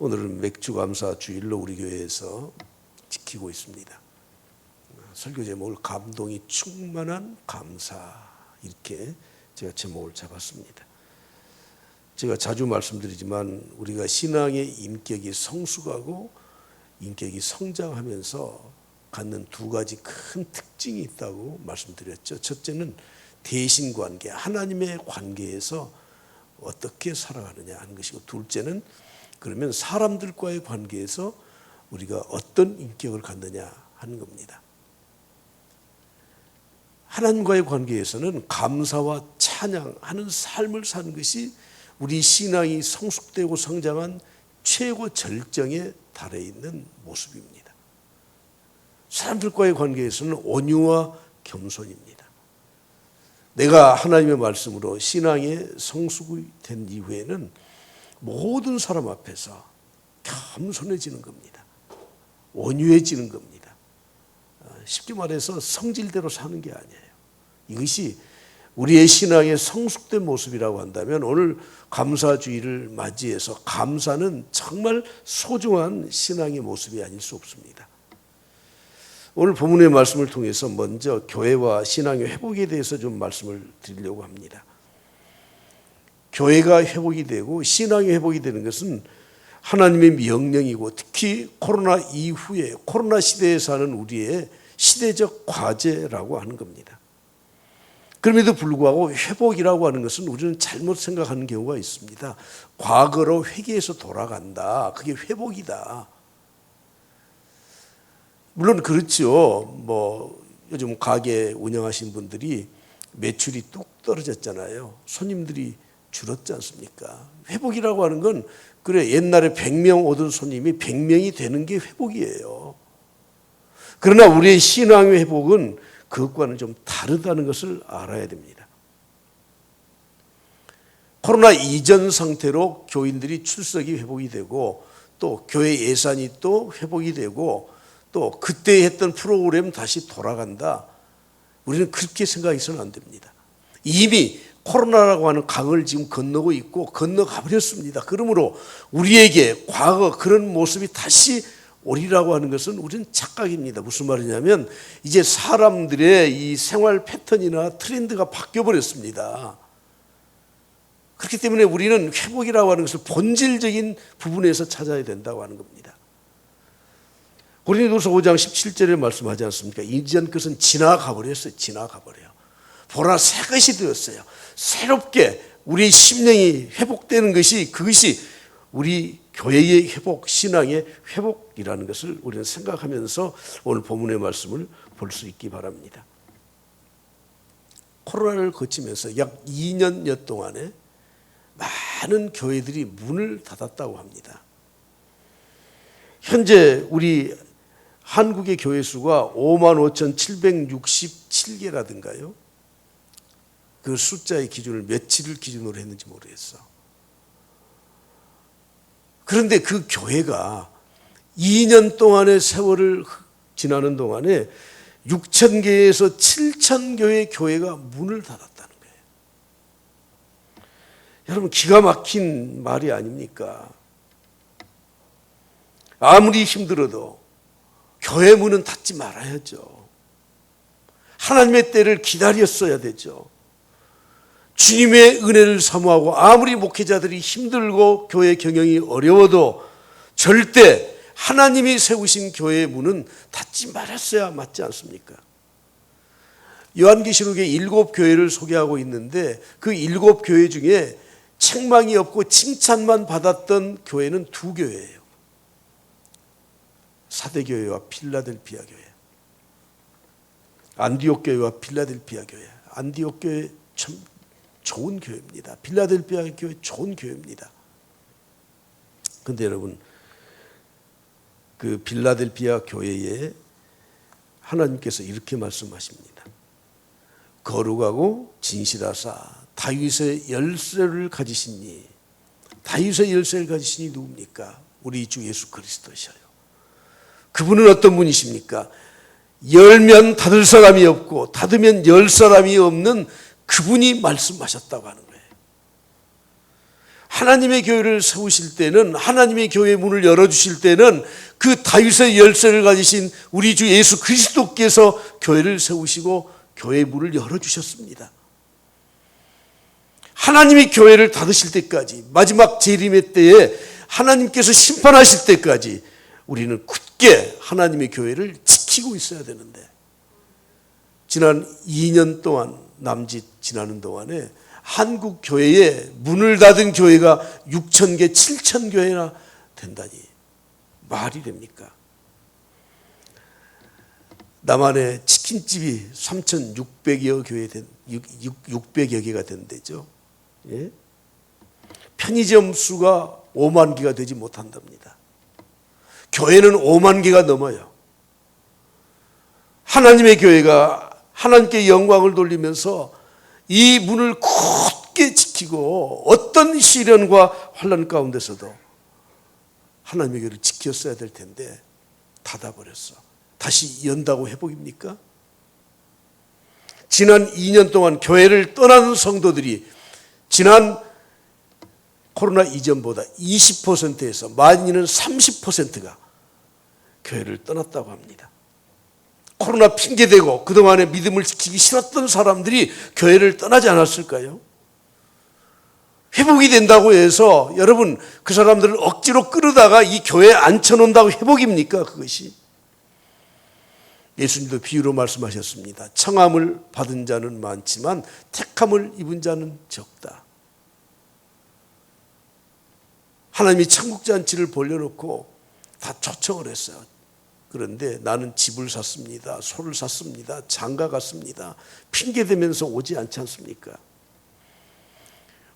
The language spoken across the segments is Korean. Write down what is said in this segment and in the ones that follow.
오늘은 맥주감사 주일로 우리 교회에서 지키고 있습니다. 설교 제목을 감동이 충만한 감사, 이렇게 제가 제목을 잡았습니다. 제가 자주 말씀드리지만 우리가 신앙의 인격이 성숙하고 인격이 성장하면서 갖는 두 가지 큰 특징이 있다고 말씀드렸죠. 첫째는 대신관계, 하나님의 관계에서 어떻게 살아가느냐 하는 것이고, 둘째는 그러면 사람들과의 관계에서 우리가 어떤 인격을 갖느냐 하는 겁니다. 하나님과의 관계에서는 감사와 찬양하는 삶을 사는 것이 우리 신앙이 성숙되고 성장한 최고 절정에 달해 있는 모습입니다. 사람들과의 관계에서는 온유와 겸손입니다. 내가 하나님의 말씀으로 신앙의 성숙이 된 이후에는 모든 사람 앞에서 겸손해지는 겁니다. 온유해지는 겁니다. 쉽게 말해서 성질대로 사는 게 아니에요. 이것이 우리의 신앙의 성숙된 모습이라고 한다면 오늘 감사주의를 맞이해서 감사는 정말 소중한 신앙의 모습이 아닐 수 없습니다. 오늘 본문의 말씀을 통해서 먼저 교회와 신앙의 회복에 대해서 좀 말씀을 드리려고 합니다. 교회가 회복이 되고 신앙이 회복이 되는 것은 하나님의 명령이고, 특히 코로나 이후에 코로나 시대에 사는 우리의 시대적 과제라고 하는 겁니다. 그럼에도 불구하고 회복이라고 하는 것은 우리는 잘못 생각하는 경우가 있습니다. 과거로 회개해서 돌아간다, 그게 회복이다. 물론 그렇죠. 요즘 가게 운영하신 분들이 매출이 뚝 떨어졌잖아요. 손님들이 줄었지 않습니까? 회복이라고 하는 건 그래, 옛날에 100명 오던 손님이 100명이 되는 게 회복이에요. 그러나 우리의 신앙의 회복은 그것과는 좀 다르다는 것을 알아야 됩니다. 코로나 이전 상태로 교인들이 출석이 회복이 되고, 또 교회 예산이 또 회복이 되고, 또 그때 했던 프로그램 다시 돌아간다, 우리는 그렇게 생각해서는 안 됩니다. 이미 코로나라고 하는 강을 지금 건너고 있고 건너가 버렸습니다. 그러므로 우리에게 과거 그런 모습이 다시 오리라고 하는 것은 우리는 착각입니다. 무슨 말이냐면 이제 사람들의 이 생활 패턴이나 트렌드가 바뀌어 버렸습니다. 그렇기 때문에 우리는 회복이라고 하는 것을 본질적인 부분에서 찾아야 된다고 하는 겁니다. 고린도후서 5장 17절에 말씀하지 않습니까? 이전 것은 지나가 버렸어요. 지나가 버려요. 보라, 새 것이 되었어요. 새롭게 우리 심령이 회복되는 것이, 그것이 우리 교회의 회복, 신앙의 회복이라는 것을 우리는 생각하면서 오늘 본문의 말씀을 볼 수 있기 바랍니다. 코로나를 거치면서 약 2년여 동안에 많은 교회들이 문을 닫았다고 합니다. 현재 우리 한국의 교회 수가 55,767개라든가요. 그 숫자의 기준을 며칠을 기준으로 했는지 모르겠어. 그런데 그 교회가 2년 동안의 세월을 지나는 동안에 6,000개에서 7,000개의 교회가 문을 닫았다는 거예요. 여러분, 기가 막힌 말이 아닙니까? 아무리 힘들어도 교회 문은 닫지 말아야죠. 하나님의 때를 기다렸어야 되죠. 주님의 은혜를 사모하고, 아무리 목회자들이 힘들고 교회 경영이 어려워도 절대 하나님이 세우신 교회의 문은 닫지 말았어야 맞지 않습니까? 요한계시록의 7교회를 소개하고 있는데 그 7교회 중에 책망이 없고 칭찬만 받았던 교회는 2교회예요. 사대교회와 필라델피아 교회. 안디옥 교회와 필라델피아 교회. 안디옥 교회 참 좋은 교회입니다. 필라델피아 교회 좋은 교회입니다. 그런데 여러분, 그 필라델피아 교회에 하나님께서 이렇게 말씀하십니다. 거룩하고 진실하사 다윗의 열쇠를 가지시니, 다윗의 열쇠를 가지시니 누굽니까? 우리 주 예수 그리스도셔요. 그분은 어떤 분이십니까? 열면 닫을 사람이 없고 닫으면 열 사람이 없는 그분이 말씀하셨다고 하는 거예요. 하나님의 교회를 세우실 때는, 하나님의 교회 문을 열어주실 때는 그 다윗의 열쇠를 가지신 우리 주 예수 그리스도께서 교회를 세우시고 교회의 문을 열어주셨습니다. 하나님이 교회를 닫으실 때까지, 마지막 재림의 때에 하나님께서 심판하실 때까지 우리는 굳게 하나님의 교회를 지키고 있어야 되는데, 지난 2년 동안 남짓 지나는 동안에 한국 교회에 문을 닫은 교회가 6,000개, 7,000교회나 된다니 말이 됩니까? 남한에 치킨집이 3,600여 교회 600여 개가 된 데죠. 예? 편의점 수가 5만 개가 되지 못한답니다. 교회는 5만 개가 넘어요. 하나님의 교회가 하나님께 영광을 돌리면서 이 문을 굳게 지키고 어떤 시련과 환난 가운데서도 하나님의 교회를 지켰어야 될 텐데 닫아버렸어. 다시 연다고 회복입니까? 지난 2년 동안 교회를 떠나는 성도들이 지난 코로나 이전보다 20%에서 많이는 30%가 교회를 떠났다고 합니다. 코로나 핑계대고 그동안에 믿음을 지키기 싫었던 사람들이 교회를 떠나지 않았을까요? 회복이 된다고 해서 여러분 그 사람들을 억지로 끌어다가 이 교회에 앉혀놓는다고 회복입니까? 그것이. 예수님도 비유로 말씀하셨습니다. 청함을 받은 자는 많지만 택함을 입은 자는 적다. 하나님이 천국잔치를 벌려놓고 다 초청을 했어요. 그런데 나는 집을 샀습니다. 소를 샀습니다. 장가 갔습니다. 핑계대면서 오지 않지 않습니까?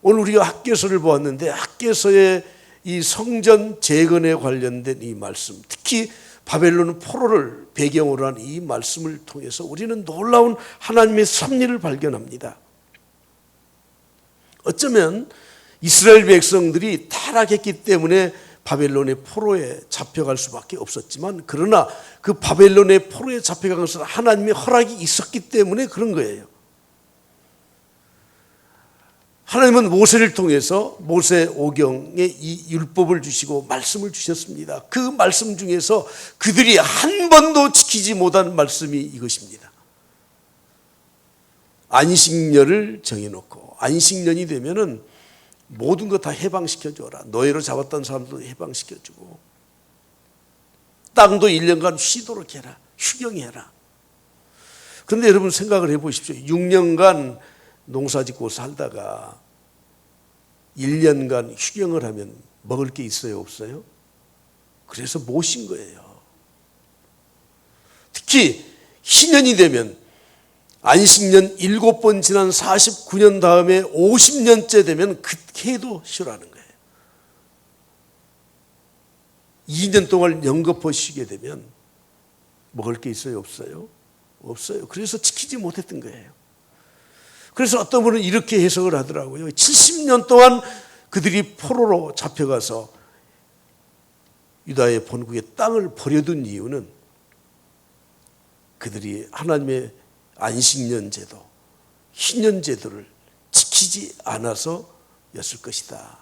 오늘 우리가 학개서를 보았는데 학개서의 이 성전 재건에 관련된 이 말씀, 특히 바벨론 포로를 배경으로 한 이 말씀을 통해서 우리는 놀라운 하나님의 섭리를 발견합니다. 어쩌면 이스라엘 백성들이 타락했기 때문에 바벨론의 포로에 잡혀갈 수밖에 없었지만, 그러나 그 바벨론의 포로에 잡혀간 것은 하나님의 허락이 있었기 때문에 그런 거예요. 하나님은 모세를 통해서 모세 오경에 이 율법을 주시고 말씀을 주셨습니다. 그 말씀 중에서 그들이 한 번도 지키지 못한 말씀이 이것입니다. 안식년을 정해놓고 안식년이 되면은 모든 거 다 해방시켜줘라. 노예로 잡았던 사람도 해방시켜주고 땅도 1년간 쉬도록 해라. 휴경해라. 그런데 여러분 생각을 해보십시오. 6년간 농사짓고 살다가 1년간 휴경을 하면 먹을 게 있어요? 없어요? 그래서 못 쉰 거예요. 특히 희년이 되면 안식년 7번 지난 49년 다음에 50년째 되면 그 해도 쉬라는 거예요. 2년 동안 연거푸 쉬게 되면 먹을 게 있어요? 없어요? 없어요. 그래서 지키지 못했던 거예요. 그래서 어떤 분은 이렇게 해석을 하더라고요. 70년 동안 그들이 포로로 잡혀가서 유다의 본국의 땅을 버려둔 이유는 그들이 하나님의 안식년 제도, 희년 제도를 지키지 않아서였을 것이다.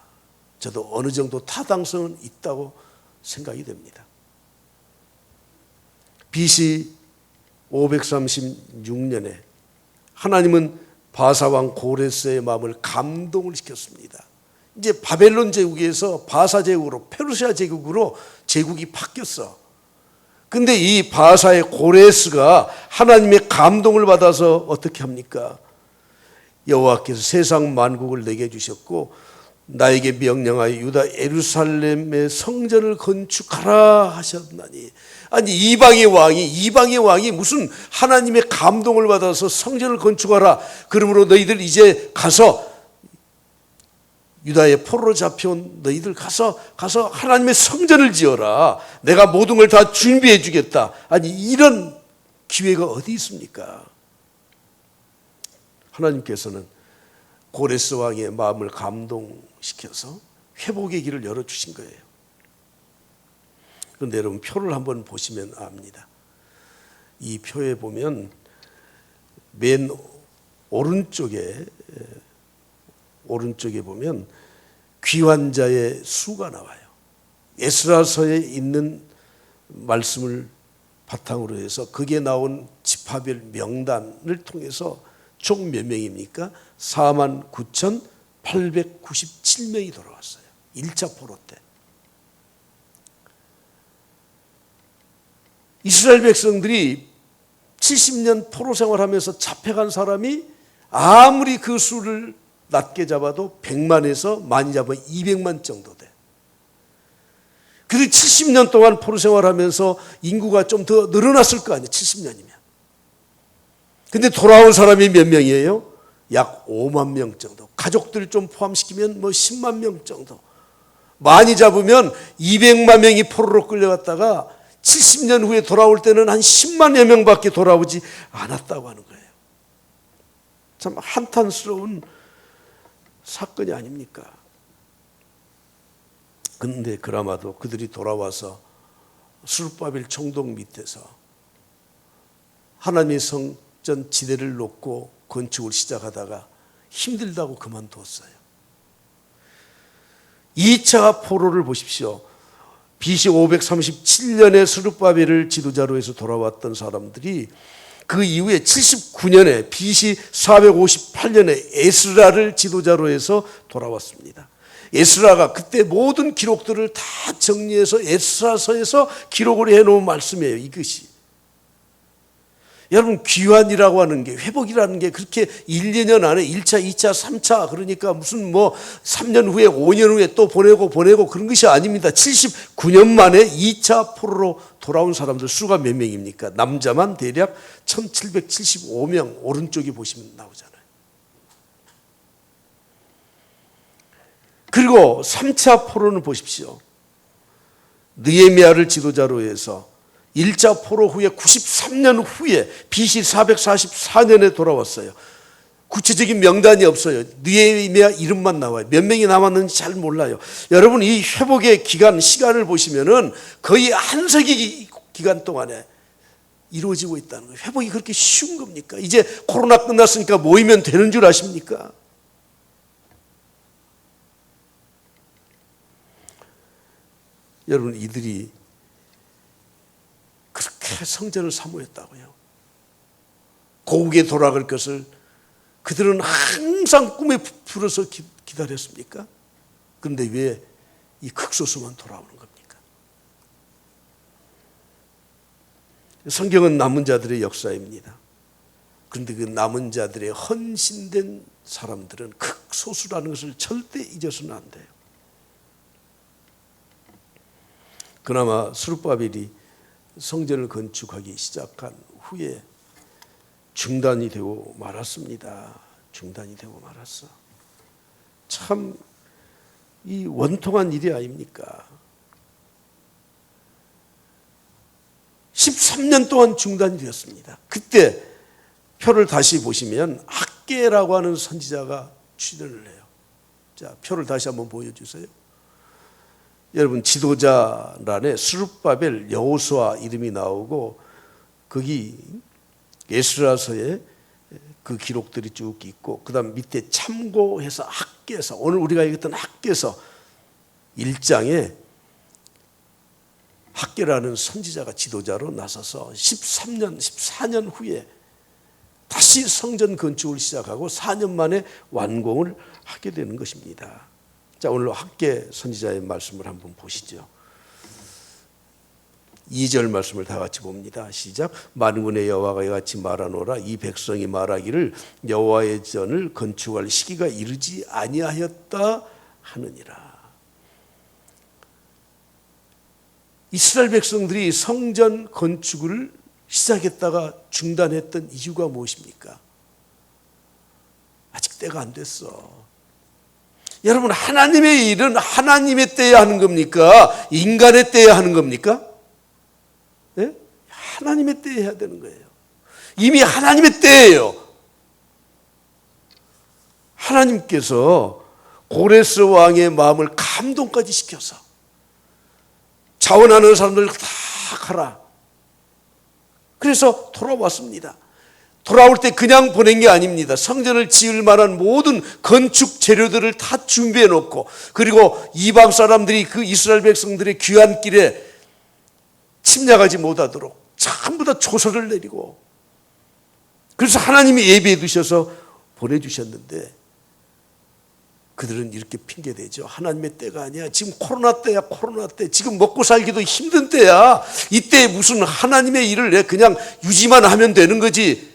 저도 어느 정도 타당성은 있다고 생각이 됩니다. BC 536년에 하나님은 바사왕 고레스의 마음을 감동을 시켰습니다. 이제 바벨론 제국에서 바사 제국으로, 페르시아 제국으로 제국이 바뀌었어. 근데 이 바사의 고레스가 하나님의 감동을 받아서 어떻게 합니까? 여호와께서 세상 만국을 내게 주셨고 나에게 명령하여 유다 예루살렘의 성전을 건축하라 하셨나니. 아니 이방의 왕이 무슨 하나님의 감동을 받아서 성전을 건축하라. 그러므로 너희들 이제 가서 유다의 포로로 잡혀온 너희들 가서 하나님의 성전을 지어라. 내가 모든 걸 다 준비해 주겠다. 아니 이런 기회가 어디 있습니까? 하나님께서는 고레스 왕의 마음을 감동시켜서 회복의 길을 열어주신 거예요. 그런데 여러분 표를 한번 보시면 압니다. 이 표에 보면 맨 오른쪽에 보면 귀한 자의 수가 나와요. 에스라서에 있는 말씀을 바탕으로 해서 거기에 나온 지파별 명단을 통해서 총 몇 명입니까? 49,897명이 돌아왔어요. 1차 포로 때. 이스라엘 백성들이 70년 포로 생활하면서 잡혀간 사람이 아무리 그 수를 낮게 잡아도 100만에서 많이 잡으면 200만 정도 돼. 그리고 70년 동안 포로 생활하면서 인구가 좀 더 늘어났을 거 아니에요. 70년이면. 근데 돌아온 사람이 몇 명이에요? 약 5만 명 정도. 가족들 좀 포함시키면 뭐 10만 명 정도. 많이 잡으면 200만 명이 포로로 끌려갔다가 70년 후에 돌아올 때는 한 10만여 명밖에 돌아오지 않았다고 하는 거예요. 참 한탄스러운 사건이 아닙니까? 그런데 그나마도 그들이 돌아와서 스룹바벨 총독 밑에서 하나님의 성전 지대를 놓고 건축을 시작하다가 힘들다고 그만두었어요. 2차 포로를 보십시오. BC 537년에 스룹바벨을 지도자로 해서 돌아왔던 사람들이 그 이후에 79년에 BC 458년에 에스라를 지도자로 해서 돌아왔습니다. 에스라가 그때 모든 기록들을 다 정리해서 에스라서에서 기록을 해놓은 말씀이에요. 이것이. 여러분 귀환이라고 하는 게 회복이라는 게 그렇게 1, 2년 안에 1차, 2차, 3차 그러니까 무슨 뭐 3년 후에 5년 후에 또 보내고 그런 것이 아닙니다. 79년 만에 2차 포로로 돌아온 사람들 수가 몇 명입니까? 남자만 대략 1775명 오른쪽에 보시면 나오잖아요. 그리고 3차 포로는 보십시오. 느헤미야를 지도자로 해서 1차 포로 후에 93년 후에 BC 444년에 돌아왔어요. 구체적인 명단이 없어요. 느헤미야 이름만 나와요. 몇 명이 남았는지 잘 몰라요. 여러분 이 회복의 기간, 시간을 보시면은 거의 한 세기 기간 동안에 이루어지고 있다는 거예요. 회복이 그렇게 쉬운 겁니까? 이제 코로나 끝났으니까 모이면 되는 줄 아십니까? 여러분 이들이 그렇게 성전을 사모했다고요. 고국에 돌아갈 것을 그들은 항상 꿈에 불어서 기다렸습니까? 그런데 왜 이 극소수만 돌아오는 겁니까? 성경은 남은 자들의 역사입니다. 그런데 그 남은 자들의 헌신된 사람들은 극소수라는 것을 절대 잊어서는 안 돼요. 그나마 스룹바벨이 성전을 건축하기 시작한 후에 중단이 되고 말았습니다. 중단이 되고 말았어. 참 이 원통한 일이 아닙니까? 13년 동안 중단이 되었습니다. 그때 표를 다시 보시면 학계라고 하는 선지자가 출연을 해요. 자, 표를 다시 한번 보여주세요. 여러분 지도자란에 스룹바벨, 여호수아 이름이 나오고 거기 에스라서에 그 기록들이 쭉 있고 그 다음 밑에 참고해서 학계서 오늘 우리가 읽었던 학계서 1장에 학계라는 선지자가 지도자로 나서서 14년 후에 다시 성전 건축을 시작하고 4년 만에 완공을 하게 되는 것입니다. 자, 오늘 학계 선지자의 말씀을 한번 보시죠. 2절 말씀을 다 같이 봅니다. 시작. 만군의 여호와가 이같이 말하노라. 이 백성이 말하기를 여호와의 전을 건축할 시기가 이르지 아니하였다 하느니라. 이스라엘 백성들이 성전 건축을 시작했다가 중단했던 이유가 무엇입니까? 아직 때가 안 됐어. 여러분 하나님의 일은 하나님의 때에 하는 겁니까? 인간의 때에 하는 겁니까? 네? 하나님의 때에 해야 되는 거예요. 이미 하나님의 때예요. 하나님께서 고레스 왕의 마음을 감동까지 시켜서 자원하는 사람들 다 가라. 그래서 돌아왔습니다. 돌아올 때 그냥 보낸 게 아닙니다. 성전을 지을 만한 모든 건축 재료들을 다 준비해 놓고, 그리고 이방 사람들이 그 이스라엘 백성들의 귀한 길에 침략하지 못하도록 전부 다 조서를 내리고, 그래서 하나님이 예비해 두셔서 보내주셨는데, 그들은 이렇게 핑계대죠. 하나님의 때가 아니야. 지금 코로나 때야, 코로나 때. 지금 먹고 살기도 힘든 때야. 이때 무슨 하나님의 일을 그냥 유지만 하면 되는 거지.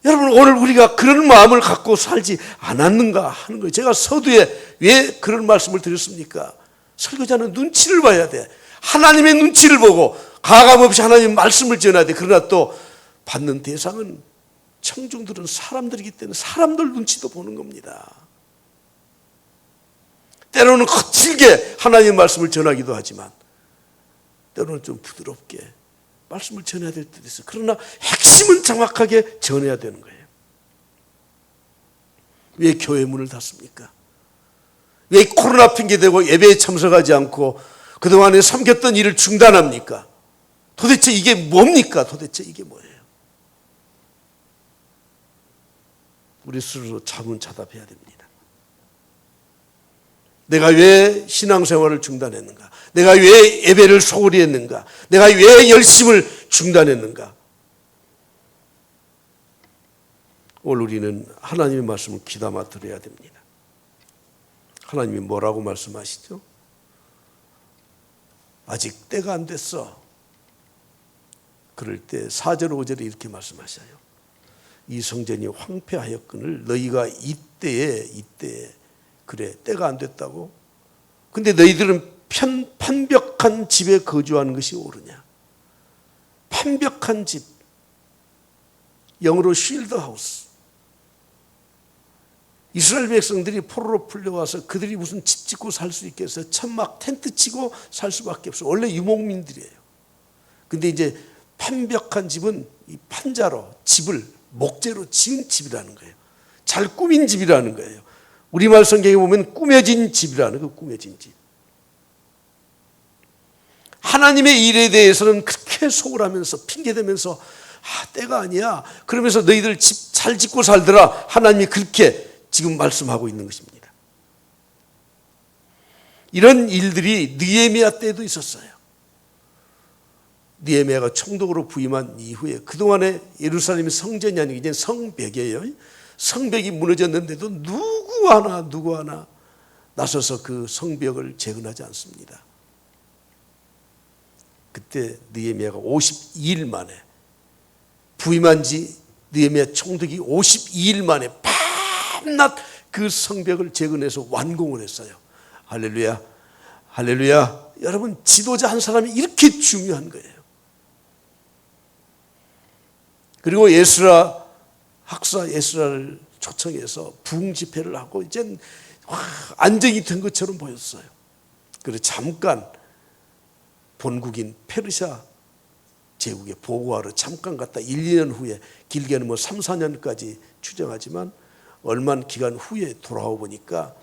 여러분, 오늘 우리가 그런 마음을 갖고 살지 않았는가 하는 거예요. 제가 서두에 왜 그런 말씀을 드렸습니까? 설교자는 눈치를 봐야 돼. 하나님의 눈치를 보고 가감없이 하나님의 말씀을 전해야 돼. 그러나 또 받는 대상은, 청중들은 사람들이기 때문에 사람들 눈치도 보는 겁니다. 때로는 거칠게 하나님의 말씀을 전하기도 하지만, 때로는 좀 부드럽게 말씀을 전해야 될 때도 있어요. 그러나 핵심은 정확하게 전해야 되는 거예요. 왜 교회 문을 닫습니까? 왜 코로나 핑계대고 예배에 참석하지 않고 그동안에 섬겼던 일을 중단합니까? 도대체 이게 뭡니까? 도대체 이게 뭐예요? 우리 스스로 자문자답해야 됩니다. 내가 왜 신앙생활을 중단했는가? 내가 왜 예배를 소홀히 했는가? 내가 왜 열심을 중단했는가? 오늘 우리는 하나님의 말씀을 귀담아 들어야 됩니다. 하나님이 뭐라고 말씀하시죠? 아직 때가 안 됐어. 그럴 때 4절 5절에 이렇게 말씀하셔요. 이 성전이 황폐하였거늘 너희가 이때에 그래, 때가 안 됐다고? 근데 너희들은 판벽한 집에 거주하는 것이 옳으냐? 판벽한 집, 영어로 쉴드 하우스. 이스라엘 백성들이 포로로 풀려와서 그들이 무슨 집 짓고 살 수 있겠어요? 천막 텐트 치고 살 수밖에 없어요. 원래 유목민들이에요. 근데 이제 판벽한 집은 이 판자로 집을 목재로 지은 집이라는 거예요. 잘 꾸민 집이라는 거예요. 우리말 성경에 보면 꾸며진 집이라는 거, 꾸며진 집. 하나님의 일에 대해서는 그렇게 소홀하면서 핑계대면서 때가 아니야. 그러면서 너희들 집 잘 짓고 살더라. 하나님이 그렇게 지금 말씀하고 있는 것입니다. 이런 일들이 느헤미야 때도 있었어요. 느헤미야가 총독으로 부임한 이후에 그동안에 예루살렘이 성전이 아니고 이제 성벽이에요. 성벽이 무너졌는데도 누구 하나 나서서 그 성벽을 재건하지 않습니다. 그때 느헤미야가 52일 만에, 부임한 지 느헤미야 총독이 52일 만에 밤낮 그 성벽을 재건해서 완공을 했어요. 할렐루야, 할렐루야. 여러분, 지도자 한 사람이 이렇게 중요한 거예요. 그리고 학사 에스라를 초청해서 부흥 집회를 하고 이젠 안정이 된 것처럼 보였어요. 그래서 잠깐 본국인 페르시아 제국에 보고하러 잠깐 갔다 1, 2년 후에, 길게는 3, 4년까지 추정하지만 얼마 기간 후에 돌아와 보니까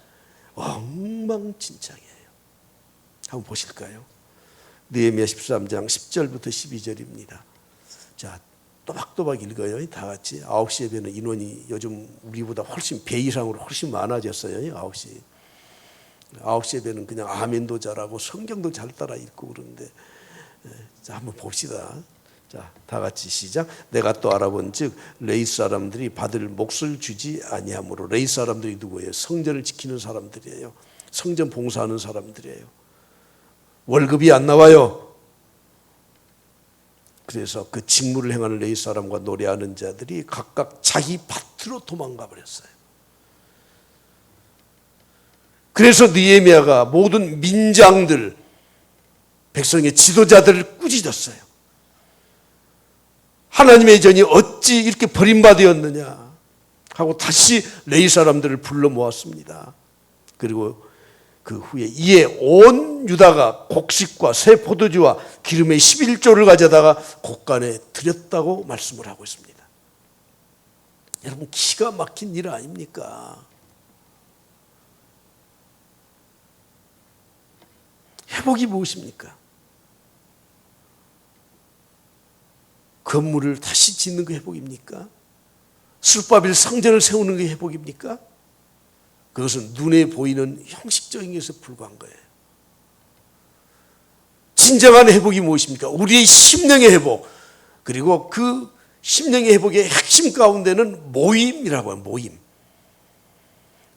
엉망진창이에요. 한번 보실까요? 느헤미야 13장 10절부터 12절입니다. 자, 또박또박 읽어요. 다 같이. 9시 예배는 인원이 요즘 우리보다 훨씬 배 이상으로 훨씬 많아졌어요. 9시. 9시 예배는 그냥 아멘도 잘하고 성경도 잘 따라 읽고 그러는데, 자, 한번 봅시다. 자, 다 같이 시작. 내가 또 알아본 즉 레위 사람들이 받을 몫을 주지 아니하므로. 레위 사람들이 누구예요? 성전을 지키는 사람들이에요. 성전 봉사하는 사람들이에요. 월급이 안 나와요. 그래서 그 직무를 행하는 레위 사람과 노래하는 자들이 각각 자기 밭으로 도망가 버렸어요. 그래서 느헤미야가 모든 민장들, 백성의 지도자들을 꾸짖었어요. 하나님의 전이 어찌 이렇게 버림받았느냐 하고 다시 레위 사람들을 불러 모았습니다. 그리고 그 후에 이에 온 유다가 곡식과 새 포도주와 기름의 11조를 가져다가 곡간에 드렸다고 말씀을 하고 있습니다. 여러분, 기가 막힌 일 아닙니까? 회복이 무엇입니까? 건물을 다시 짓는 그 회복입니까? 스룹바벨 상전을 세우는 게 회복입니까? 그것은 눈에 보이는 형식적인 것에 불과한 거예요. 진정한 회복이 무엇입니까? 우리의 심령의 회복, 그리고 그 심령의 회복의 핵심 가운데는 모임이라고 해요. 모임.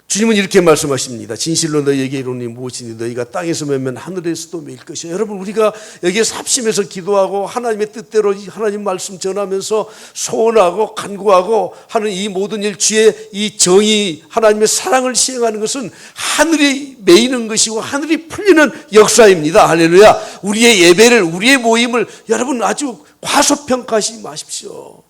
주님은 이렇게 말씀하십니다. 진실로 너희에게 이르노니 무엇이니 너희가 땅에서 매면 하늘에서도 매일 것이야. 여러분, 우리가 여기에서 합심해서 기도하고 하나님의 뜻대로 하나님 말씀 전하면서 소원하고 간구하고 하는 이 모든 일, 주의 이 정의, 하나님의 사랑을 시행하는 것은 하늘이 매이는 것이고 하늘이 풀리는 역사입니다. 할렐루야. 우리의 예배를, 우리의 모임을 여러분 아주 과소평가하지 마십시오.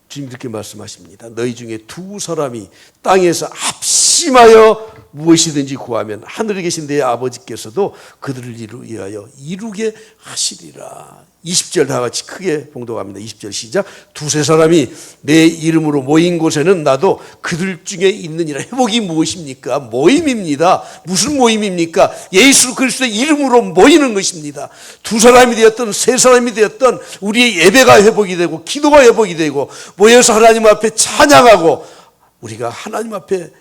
주님 이렇게 말씀하십니다. 너희 중에 두 사람이 땅에서 합심하여 무엇이든지 구하면 하늘에 계신 내 아버지께서도 그들을 위하여 이루게 하시리라. 20절 다 같이 크게 봉독합니다. 20절 시작. 두세 사람이 내 이름으로 모인 곳에는 나도 그들 중에 있느니라. 회복이 무엇입니까? 모임입니다. 무슨 모임입니까? 예수 그리스도의 이름으로 모이는 것입니다. 두 사람이 되었던 세 사람이 되었던 우리의 예배가 회복이 되고 기도가 회복이 되고 모여서 하나님 앞에 찬양하고 우리가 하나님 앞에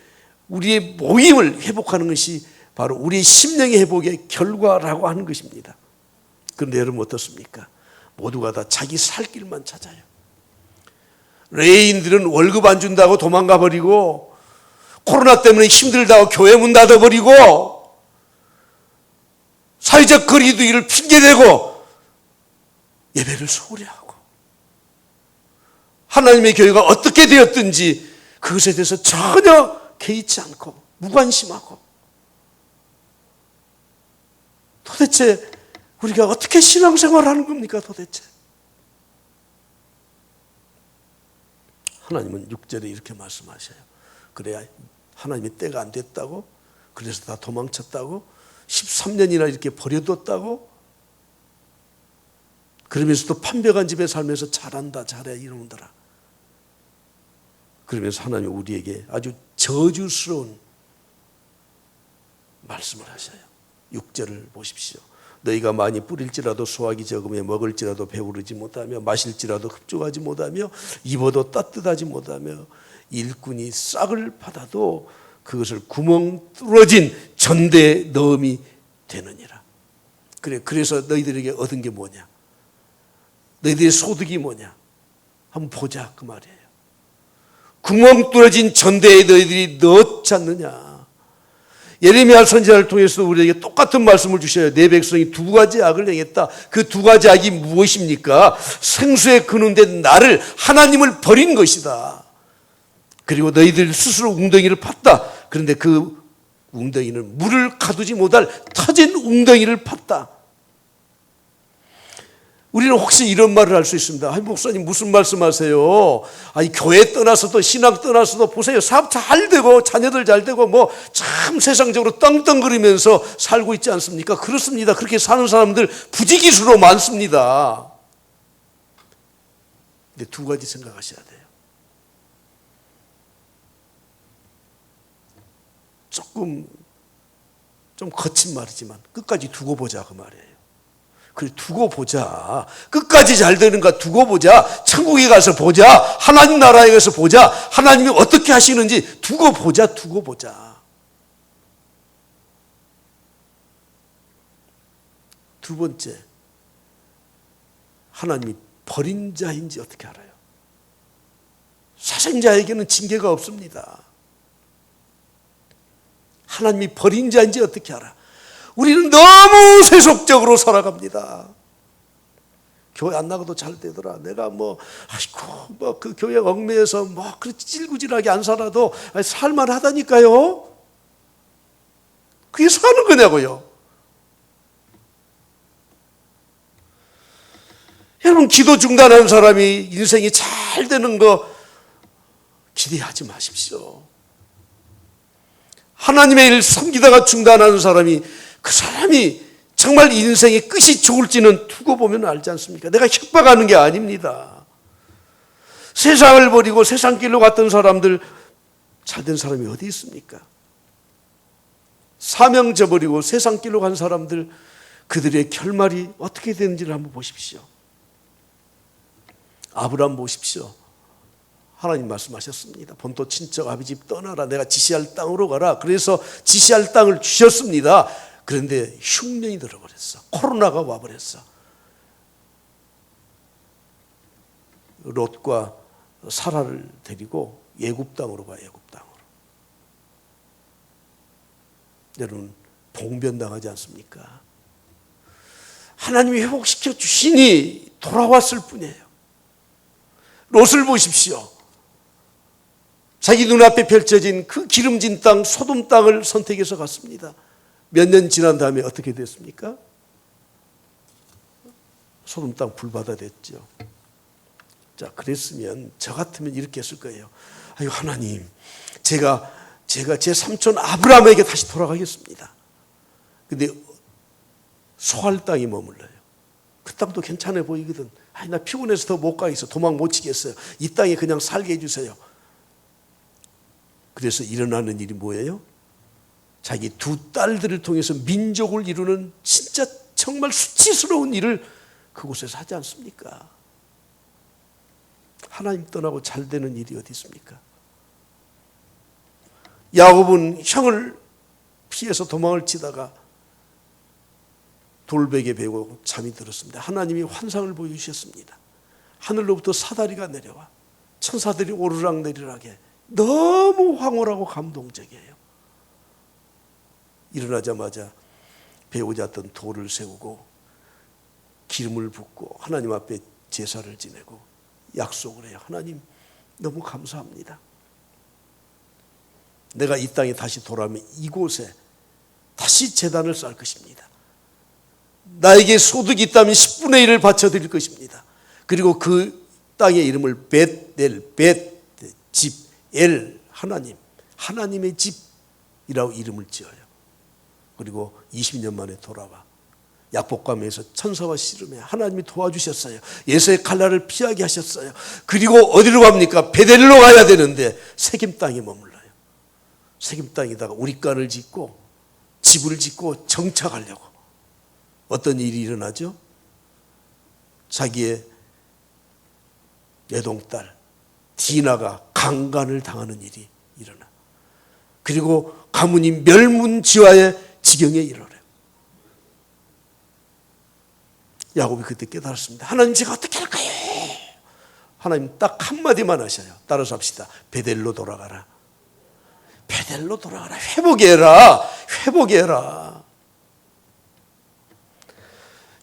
우리의 모임을 회복하는 것이 바로 우리의 심령의 회복의 결과라고 하는 것입니다. 그런데 여러분 어떻습니까? 모두가 다 자기 살 길만 찾아요. 레인들은 월급 안 준다고 도망가 버리고, 코로나 때문에 힘들다고 교회 문 닫아 버리고, 사회적 거리두기를 핑계대고 예배를 소홀히 하고, 하나님의 교회가 어떻게 되었든지 그것에 대해서 전혀 개의치 않고 무관심하고, 도대체 우리가 어떻게 신앙생활을 하는 겁니까 도대체? 하나님은 6절에 이렇게 말씀하셔요. 그래야 하나님의 때가 안 됐다고? 그래서 다 도망쳤다고? 13년이나 이렇게 버려뒀다고? 그러면서도 판별한 집에 살면서 잘한다 잘해 이러더라. 그러면서 하나님이 우리에게 아주 저주스러운 말씀을 하셔요. 6절을 보십시오. 너희가 많이 뿌릴지라도 수확이 적으며 먹을지라도 배부르지 못하며 마실지라도 흡족하지 못하며 입어도 따뜻하지 못하며 일꾼이 싹을 받아도 그것을 구멍 뚫어진 전대에 넣음이 되느니라. 그래서 너희들에게 얻은 게 뭐냐? 너희들의 소득이 뭐냐? 한번 보자 그 말이에요. 구멍 뚫어진 전대에 너희들이 넣지 않느냐? 예레미야 선지자를 통해서 우리에게 똑같은 말씀을 주셔요. 내 백성이 두 가지 악을 행했다. 그 두 가지 악이 무엇입니까? 생수에 근원된 나를, 하나님을 버린 것이다. 그리고 너희들 스스로 웅덩이를 팠다. 그런데 그 웅덩이는 물을 가두지 못할 터진 웅덩이를 팠다. 우리는 혹시 이런 말을 할 수 있습니다. 아니, 목사님 무슨 말씀하세요? 아니, 교회 떠나서도 신앙 떠나서도 보세요. 사업 잘 되고 자녀들 잘 되고 뭐 참 세상적으로 떵떵거리면서 살고 있지 않습니까? 그렇습니다. 그렇게 사는 사람들 부지기수로 많습니다. 근데 두 가지 생각하셔야 돼요. 좀 거친 말이지만 끝까지 두고 보자 그 말이에요. 그래, 두고 보자. 끝까지 잘 되는가 두고 보자. 천국에 가서 보자. 하나님 나라에 가서 보자. 하나님이 어떻게 하시는지 두고 보자. 두고 보자. 두 번째, 하나님이 버린 자인지 어떻게 알아요? 사생자에게는 징계가 없습니다. 하나님이 버린 자인지 어떻게 알아? 우리는 너무 세속적으로 살아갑니다. 교회 안 나가도 잘 되더라. 내가 그 교회 얽매여서 그렇게 찔구질하게 안 살아도 살만하다니까요. 그게 사는 거냐고요. 여러분, 기도 중단하는 사람이 인생이 잘 되는 거 기대하지 마십시오. 하나님의 일 섬기다가 중단하는 사람이, 그 사람이 정말 인생의 끝이 좋을지는 두고 보면 알지 않습니까? 내가 협박하는 게 아닙니다. 세상을 버리고 세상 길로 갔던 사람들, 잘된 사람이 어디 있습니까? 사명 저버리고 세상 길로 간 사람들, 그들의 결말이 어떻게 되는지를 한번 보십시오. 아브라함 보십시오. 하나님 말씀하셨습니다. 본토 친척 아비 집 떠나라. 내가 지시할 땅으로 가라. 그래서 지시할 땅을 주셨습니다. 그런데 흉년이 들어버렸어. 코로나가 와버렸어. 롯과 사라를 데리고 애굽 땅으로 가. 애굽 땅으로. 여러분 봉변당하지 않습니까? 하나님이 회복시켜 주시니 돌아왔을 뿐이에요. 롯을 보십시오. 자기 눈앞에 펼쳐진 그 기름진 땅 소돔 땅을 선택해서 갔습니다. 몇 년 지난 다음에 어떻게 됐습니까? 소돔 땅 불바다 됐죠. 자, 그랬으면 저 같으면 이렇게 했을 거예요. 아유 하나님, 제가 제 삼촌 아브라함에게 다시 돌아가겠습니다. 근데 소할 땅이 머물러요. 그 땅도 괜찮아 보이거든. 아니 나 피곤해서 더 못 가겠어. 도망 못 치겠어요. 이 땅에 그냥 살게 해주세요. 그래서 일어나는 일이 뭐예요? 자기 두 딸들을 통해서 민족을 이루는 진짜 정말 수치스러운 일을 그곳에서 하지 않습니까? 하나님 떠나고 잘 되는 일이 어디 있습니까? 야곱은 형을 피해서 도망을 치다가 돌베개 베고 잠이 들었습니다. 하나님이 환상을 보여주셨습니다. 하늘로부터 사다리가 내려와 천사들이 오르락 내리락 해. 너무 황홀하고 감동적이에요. 일어나자마자 배우자 던 돌을 세우고 기름을 붓고 하나님 앞에 제사를 지내고 약속을 해요. 하나님 너무 감사합니다. 내가 이 땅에 다시 돌아오면 이곳에 다시 제단을 쌓을 것입니다. 나에게 소득이 있다면 10분의 1을 바쳐드릴 것입니다. 그리고 그 땅의 이름을 집 엘 하나님, 하나님의 집이라고 이름을 지어요. 그리고 20년 만에 돌아와 약복감에서 천사와 씨름해 하나님이 도와주셨어요. 예수의 칼날을 피하게 하셨어요. 그리고 어디로 갑니까? 베델로 가야 되는데 세겜 땅에 머물러요. 세겜 땅에다가 우리간을 짓고 집을 짓고 정착하려고. 어떤 일이 일어나죠? 자기의 외동딸 디나가 강간을 당하는 일이 일어나. 그리고 가문이 멸문지화의 지경에 이르러요. 야곱이 그때 깨달았습니다. 하나님 제가 어떻게 할까요? 하나님 딱 한마디만 하셔요. 따라서 합시다. 베델로 돌아가라. 베델로 돌아가라. 회복해라. 회복해라.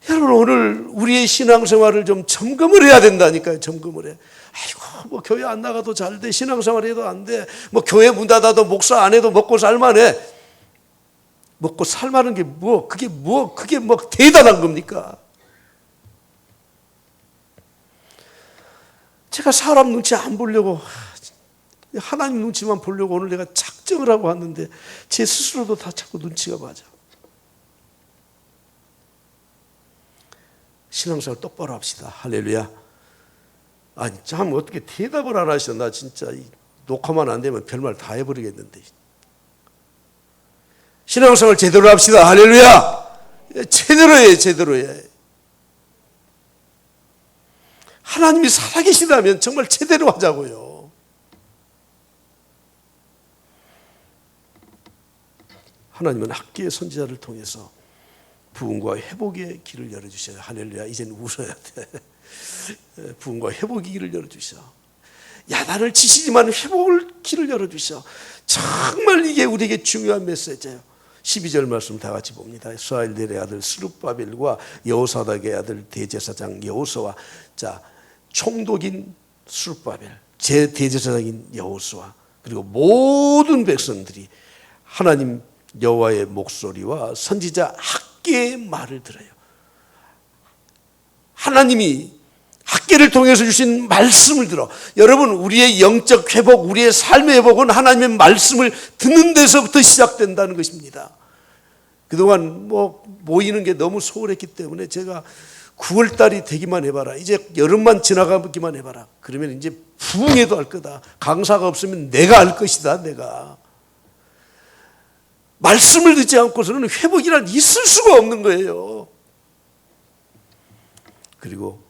여러분 오늘 우리의 신앙생활을 좀 점검을 해야 된다니까요. 점검을 해. 아이고 뭐 교회 안 나가도 잘 돼. 신앙생활 해도 안 돼. 뭐 교회 문 닫아도 목사 안 해도 먹고 살만해. 먹고 살만한 게 뭐 그게 뭐 대단한 겁니까? 제가 사람 눈치 안 보려고 하나님 눈치만 보려고 오늘 내가 작정을 하고 왔는데 제 스스로도 다 자꾸 눈치가 맞아. 신앙생활 똑바로 합시다. 할렐루야. 아니 참 어떻게 대답을 안 하셔. 나 진짜 녹화만 안 되면 별말 다 해버리겠는데. 신앙생활 제대로 합시다. 할렐루야. 제대로 해. 제대로 해. 하나님이 살아계시다면 정말 제대로 하자고요. 하나님은 학계의 선지자를 통해서 부흥과 회복의 길을 열어주셔요. 할렐루야. 이제는 웃어야 돼. 부흥과 회복의 길을 열어주셔. 야단을 치시지만 회복의 길을 열어주셔. 정말 이게 우리에게 중요한 메시지예요. 12절 말씀 다 같이 봅니다. 스라엘의 아들 스룹바벨과 여호사닥의 아들 대제사장 여호수아. 자, 총독인 스룹바벨, 제 대제사장인 여호수아, 그리고 모든 백성들이 하나님 여호와의 목소리와 선지자 학계의 말을 들어요. 하나님이 학계를 통해서 주신 말씀을 들어. 여러분 우리의 영적 회복, 우리의 삶의 회복은 하나님의 말씀을 듣는 데서부터 시작된다는 것입니다. 그동안 모이는 게 너무 소홀했기 때문에 제가 9월달이 되기만 해봐라. 이제 여름만 지나가기만 해봐라. 그러면 이제 부흥회도 할 거다. 강사가 없으면 내가 할 것이다. 내가. 말씀을 듣지 않고서는 회복이란 있을 수가 없는 거예요. 그리고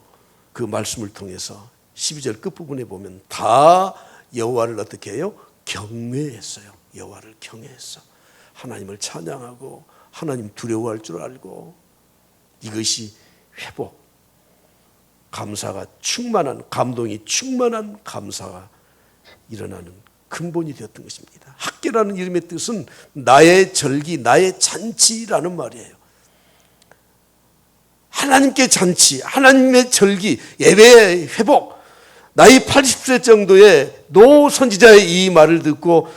그 말씀을 통해서 12절 끝부분에 보면 다 여호와를 어떻게 해요? 경외했어요. 여호와를 경외했어. 하나님을 찬양하고 하나님 두려워할 줄 알고, 이것이 회복, 감사가 충만한, 감동이 충만한 감사가 일어나는 근본이 되었던 것입니다. 학계라는 이름의 뜻은 나의 절기, 나의 잔치라는 말이에요. 하나님께 잔치, 하나님의 절기, 예배의 회복. 나이 80세 정도의 노 선지자의 이 말을 듣고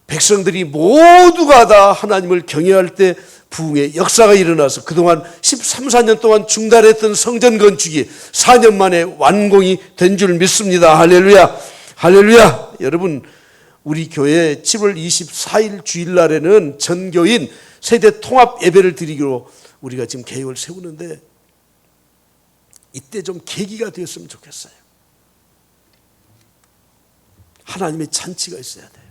백성들이 모두가 다 하나님을 경외할 때 부흥의 역사가 일어나서 그동안 13, 14년 동안 중단했던 성전 건축이 4년 만에 완공이 된 줄 믿습니다. 할렐루야, 할렐루야. 여러분, 우리 교회 7월 24일 주일날에는 전교인 세대 통합 예배를 드리기로 우리가 지금 계획을 세우는데, 이때 좀 계기가 되었으면 좋겠어요. 하나님의 잔치가 있어야 돼요.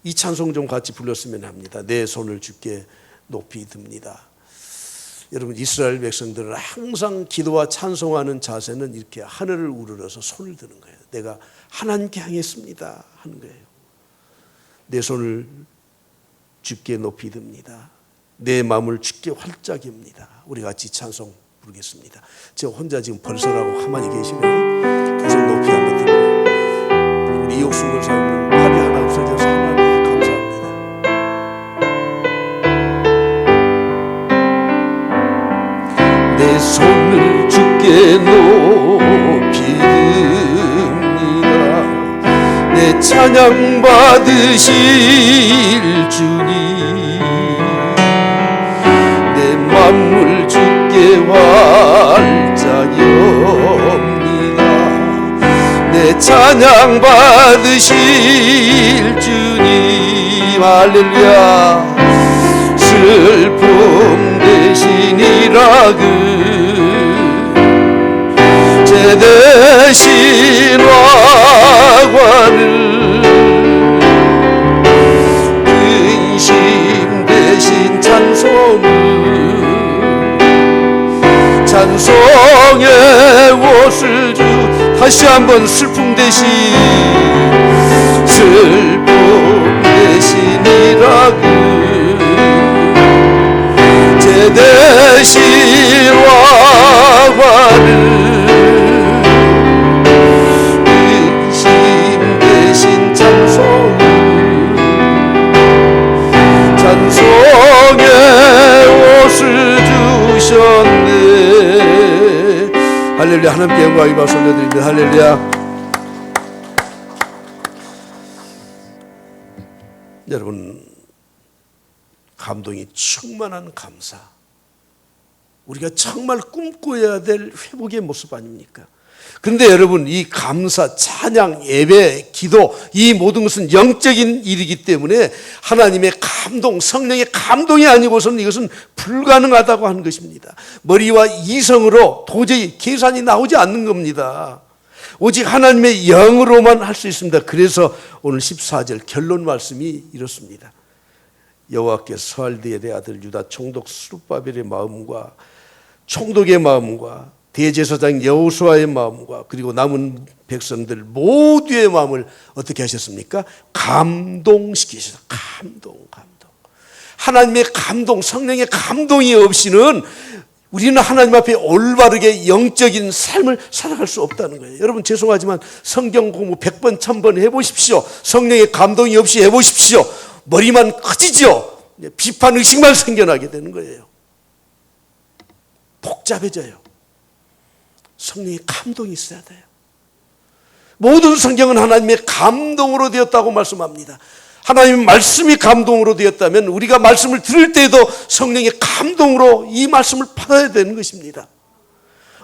이 찬송 좀 같이 불렀으면 합니다. 내 손을 주께 높이 듭니다. 여러분, 이스라엘 백성들은 항상 기도와 찬송하는 자세는 이렇게 하늘을 우러러서 손을 드는 거예요. 내가 하나님께 향했습니다 하는 거예요. 내 손을 주께 높이 듭니다. 내 마음을 주께 활짝 엽니다. 우리 같이 찬송 부르겠습니다. 저 혼자 지금 벌써라고 가만히 계시네요. 계속 높이 한번 들고, 우리 이옥순 권사님 팔이 하나 없어져서 하나님께 감사합니다. 내 손을 주께 높이 듭니다. 내 찬양 받으실 주님, 내 맘을 주께 활짝 엽니다. 내 찬양 받으실 주님, 할렐루야. 슬픔 대신이라 제 대신 화관을, 근심 대신 찬송의 옷을 주. 다시 한번 슬픔 대신 대신이라 제 대신 화관을, 근심 대신 찬송의 옷을 주셨네. 할렐루야. 하나님께 영광이 박수 올려드립니다. 할렐루야. 여러분, 감동이 충만한 감사, 우리가 정말 꿈꿔야 될 회복의 모습 아닙니까? 그런데 여러분, 이 감사, 찬양, 예배, 기도, 이 모든 것은 영적인 일이기 때문에 하나님의 감동, 성령의 감동이 아니고서는 이것은 불가능하다고 하는 것입니다. 머리와 이성으로 도저히 계산이 나오지 않는 겁니다. 오직 하나님의 영으로만 할 수 있습니다. 그래서 오늘 14절 결론 말씀이 이렇습니다. 여호와께서 스알디엘의 아들 유다 총독 스룹바벨의 마음과 총독의 마음과 대제사장 여호수아의 마음과 그리고 남은 백성들 모두의 마음을 어떻게 하셨습니까? 감동시키셨어요. 감동. 하나님의 감동, 성령의 감동이 없이는 우리는 하나님 앞에 올바르게 영적인 삶을 살아갈 수 없다는 거예요. 여러분, 죄송하지만 성경 공부 100번 1000번 해보십시오. 성령의 감동이 없이 해보십시오. 머리만 커지죠. 비판 의식만 생겨나게 되는 거예요. 복잡해져요. 성령의 감동이 있어야 돼요. 모든 성경은 하나님의 감동으로 되었다고 말씀합니다. 하나님의 말씀이 감동으로 되었다면 우리가 말씀을 들을 때에도 성령의 감동으로 이 말씀을 받아야 되는 것입니다.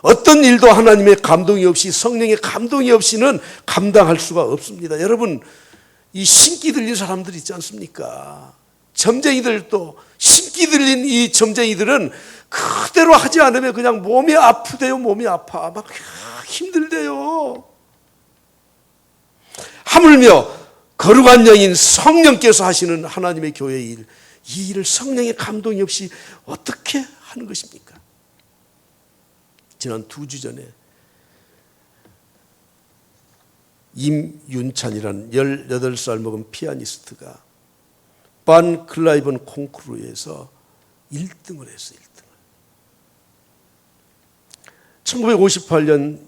어떤 일도 하나님의 감동이 없이, 성령의 감동이 없이는 감당할 수가 없습니다. 여러분, 이 신기 들린 사람들 있지 않습니까? 점쟁이들도, 신기 들린 이 점쟁이들은 그대로 하지 않으면 그냥 몸이 아프대요. 몸이 아파. 막 힘들대요. 하물며 거룩한 영인 성령께서 하시는 하나님의 교회의 일, 이 일을 성령의 감동이 없이 어떻게 하는 것입니까? 지난 2주 전에 임윤찬이라는 18살 먹은 피아니스트가 반 클라이번 콩쿠르에서 1등을 했어요. 1958년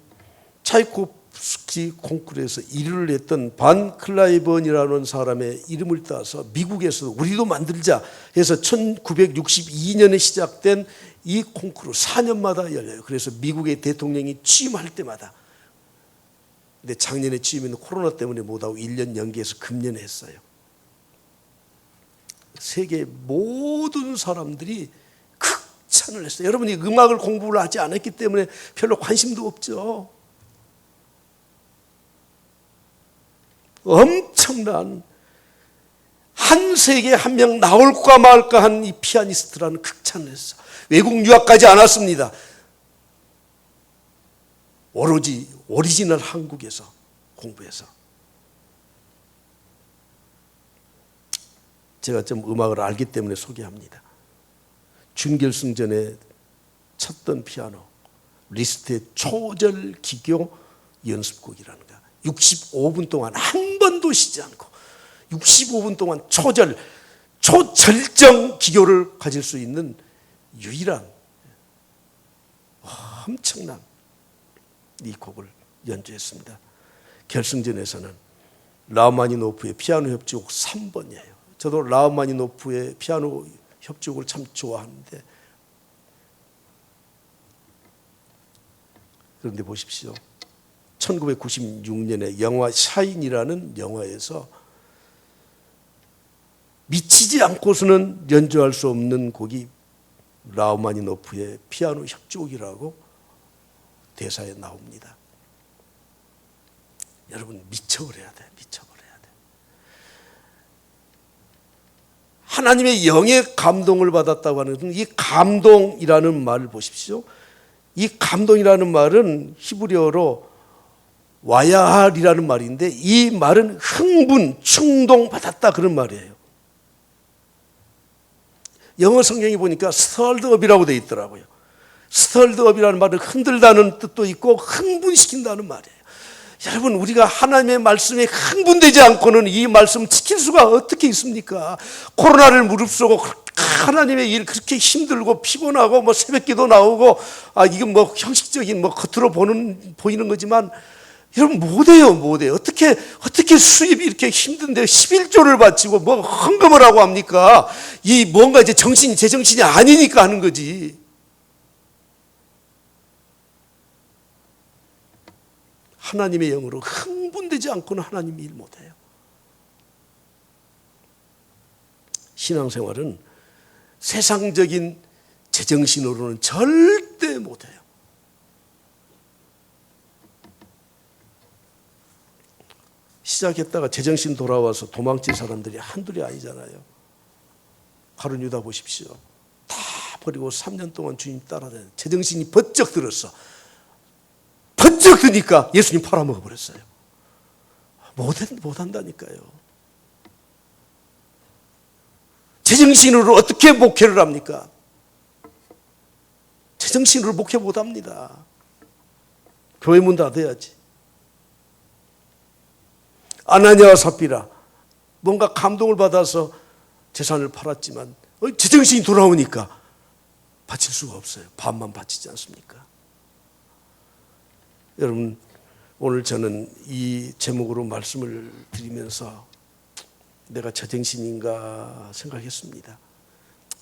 차이코프스키 콩쿠르에서 1위를 했던 반 클라이번이라는 사람의 이름을 따서 미국에서 우리도 만들자 해서 1962년에 시작된 이 콩쿠르 4년마다 열려요. 그래서 미국의 대통령이 취임할 때마다. 근데 작년에 취임했는데 코로나 때문에 못하고 1년 연기해서 금년에 했어요. 세계 모든 사람들이 극찬을 했어요. 여러분이 음악을 공부를 하지 않았기 때문에 별로 관심도 없죠. 엄청난 한 세계에 한 명 나올까 말까 한 이 피아니스트라는 극찬을 했어. 외국 유학 가지 않았습니다. 오로지 오리지널 한국에서 공부해서. 제가 좀 음악을 알기 때문에 소개합니다. 준결승전에 쳤던 피아노 리스트의 초절 기교 연습곡이라는 거. 65분 동안 한 번도 쉬지 않고 65분 동안 초절정 기교를 가질 수 있는 유일한 엄청난 이 곡을 연주했습니다. 결승전에서는 라흐마니노프의 피아노 협주곡 3번이에요. 저도 라흐마니노프의 피아노 협주곡을 참 좋아하는데, 그런데 보십시오. 1996년에 영화 샤인이라는 영화에서 미치지 않고서는 연주할 수 없는 곡이 라흐마니노프의 피아노 협주곡이라고 대사에 나옵니다. 여러분 미쳐버려야 돼. 미쳐버려야 돼. 하나님의 영의 감동을 받았다고 하는 이 감동이라는 말을 보십시오. 이 감동이라는 말은 히브리어로 와야할이라는 말인데, 이 말은 흥분, 충동 받았다 그런 말이에요. 영어 성경에 보니까 stirred up이라고 되어 있더라고요. stirred up이라는 말은 흔들다는 뜻도 있고 흥분시킨다는 말이에요. 여러분, 우리가 하나님의 말씀에 흥분되지 않고는 이 말씀 지킬 수가 어떻게 있습니까? 코로나를 무릅쓰고 하나님의 일 그렇게 힘들고 피곤하고 뭐 새벽기도 나오고, 이건 뭐 형식적인 뭐 겉으로 보이는 거지만 여러분 못해요. 어떻게 수입이 이렇게 힘든데 11조를 바치고 뭐 헌금을 하고 합니까? 이 뭔가 이제 제정신이 아니니까 하는 거지. 하나님의 영으로 흥분되지 않고는 하나님 일 못해요. 신앙생활은 세상적인 제정신으로는 절대 못해요. 시작했다가 제정신 돌아와서 도망칠 사람들이 한둘이 아니잖아요. 가룟 유다 보십시오. 다 버리고 3년 동안 주님 따라다녔어요. 제정신이 번쩍 들었어. 번쩍 드니까 예수님 팔아먹어 버렸어요. 못한다니까요. 제정신으로 어떻게 목회를 합니까? 제정신으로 목회 못합니다. 교회 문 닫아야지. 아나니아와 삽비라 뭔가 감동을 받아서 재산을 팔았지만 제정신이 돌아오니까 바칠 수가 없어요. 반만 바치지 않습니까? 여러분, 오늘 저는 이 제목으로 말씀을 드리면서 내가 제정신인가 생각했습니다.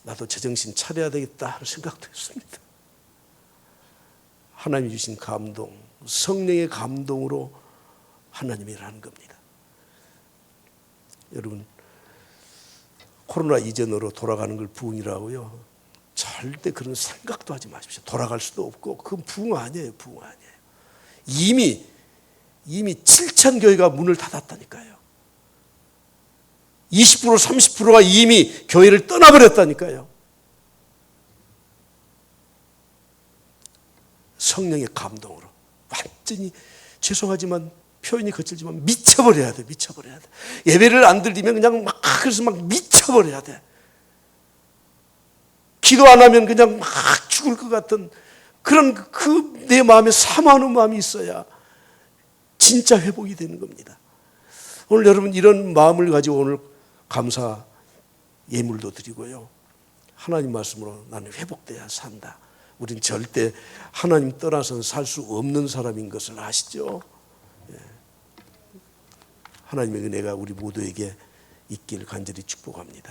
나도 제정신 차려야 되겠다 하는 생각도 했습니다. 하나님이 주신 감동, 성령의 감동으로 하나님이 일하는 겁니다. 여러분, 코로나 이전으로 돌아가는 걸 부흥이라고요? 절대 그런 생각도 하지 마십시오. 돌아갈 수도 없고 그건 부흥 아니에요. 부흥 아니에요. 이미 7천 교회가 문을 닫았다니까요. 20% 30%가 이미 교회를 떠나버렸다니까요. 성령의 감동으로 완전히, 죄송하지만 표현이 거칠지만 미쳐버려야 돼. 미쳐버려야 돼. 예배를 안 드리면 그냥 그래서 미쳐버려야 돼. 기도 안 하면 그냥 죽을 것 같은 그런 내 마음에 사모하는 마음이 있어야 진짜 회복이 되는 겁니다. 오늘 여러분 이런 마음을 가지고 오늘 감사 예물도 드리고요. 하나님 말씀으로 나는 회복돼야 산다. 우린 절대 하나님 떠나서는 살 수 없는 사람인 것을 아시죠? 하나님의 은혜가 우리 모두에게 있길 간절히 축복합니다.